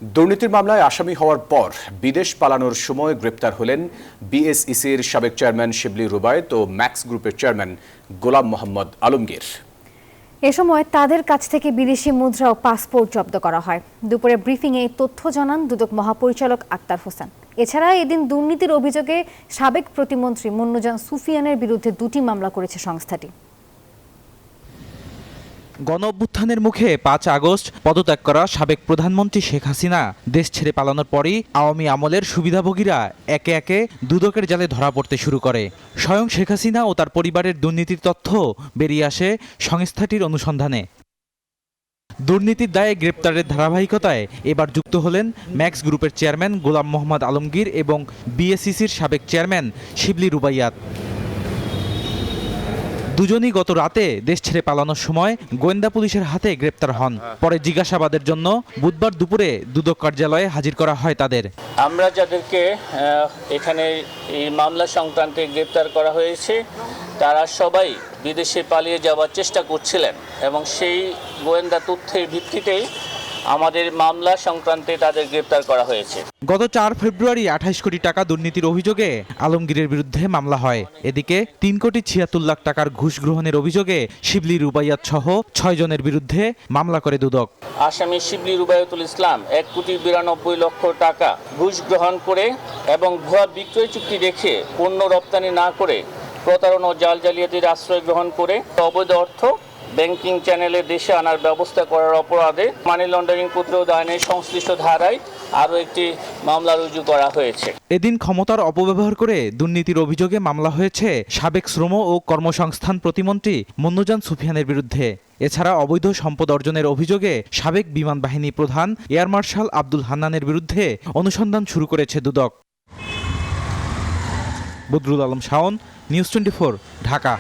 দুর্নীতির মামলায় আসামি হওয়ার পর বিদেশ পালানোর সময় গ্রেপ্তার হলেন বিএসইসির সাবেক চেয়ারম্যান শিবলি রুবায়েত ও ম্যাক্স গ্রুপের চেয়ারম্যান গোলাম মোহাম্মদ আলমগীর। এ সময় তাদের কাছ থেকে বিদেশি মুদ্রা ও পাসপোর্ট জব্দ করা হয়। দুপুরে ব্রিফিংয়ে এই তথ্য জানান দুদক মহাপরিচালক আক্তার হোসেন। এছাড়া এদিন দুর্নীতির অভিযোগে সাবেক প্রতিমন্ত্রী মুন্নুজান সুফিয়ানের বিরুদ্ধে 2টি মামলা করেছে সংস্থাটি। গণঅভ্যুত্থানের মুখে 5 আগস্ট পদত্যাগ করা সাবেক প্রধানমন্ত্রী শেখ হাসিনা দেশ ছেড়ে পালানোর পরই আওয়ামী আমলের সুবিধাভোগীরা একে একে দুদকের জালে ধরা পড়তে শুরু করে। স্বয়ং শেখ হাসিনা ও তার পরিবারের দুর্নীতির তথ্য বেরিয়ে আসে সংস্থাটির অনুসন্ধানে। দুর্নীতির দায়ে গ্রেপ্তারের ধারাবাহিকতায় এবার যুক্ত হলেন ম্যাক্স গ্রুপের চেয়ারম্যান গোলাম মোহাম্মদ আলমগীর এবং বিএসইসির সাবেক চেয়ারম্যান শিবলি রুবাইয়াত। দুজনই গত রাতে দেশ ছেড়ে পালানোর সময় গোয়েন্দা পুলিশের হাতে গ্রেপ্তার হন। পরে জিজ্ঞাসাবাদের জন্য বুধবার দুপুরে দুদক কার্যালয়ে হাজির করা হয় তাদের। আমরা যাদেরকে এখানে এই মামলা সংক্রান্তে গ্রেপ্তার করা হয়েছে তারা সবাই বিদেশে পালিয়ে যাওয়ার চেষ্টা করছিলেন এবং সেই গোয়েন্দা তথ্যের ভিত্তিতেই আমাদের মামলা সংক্রান্তে তাদের গ্রেপ্তার করা হয়েছে। গত 4 ফেব্রুয়ারি 28 কোটি টাকা দুর্নীতির অভিযোগে আলমগীরের বিরুদ্ধে মামলা হয়। এদিকে 3 কোটি 76 লাখ টাকার ঘুষ গ্রহণের অভিযোগে শিবলি রুবাইয়াত সহ 6 জনের বিরুদ্ধে মামলা করে দুদক। আসামি শিবলি রুবাইয়াতুল ইসলাম 1 কোটি 92 লক্ষ টাকা ঘুষ গ্রহণ করে এবং ভুয়া বিক্রয় চুক্তি রেখে পণ্য রপ্তানি না করে প্রতারণা ও জাল জালিয়াতির আশ্রয় গ্রহণ করে অবৈধ অর্থ ব্যাংকিং চ্যানেলে দেশে আনার ব্যবস্থা করার অপরাধে মানি লন্ডারিং প্রতিরোধ আইনের সংশ্লিষ্ট ধারায় আরও একটি মামলা রুজু করা হয়েছে। এদিন ক্ষমতার অপব্যবহার করে দুর্নীতির অভিযোগে মামলা হয়েছে সাবেক শ্রম ও কর্মসংস্থান প্রতিমন্ত্রী মুন্নুজান সুফিয়ানের বিরুদ্ধে। এছাড়া অবৈধ সম্পদ অর্জনের অভিযোগে সাবেক বিমান বাহিনী প্রধান এয়ার মার্শাল আব্দুল হান্নানের বিরুদ্ধে অনুসন্ধান শুরু করেছে দুদক। বদরুল আলম শাওন, নিউজ 24, ঢাকা।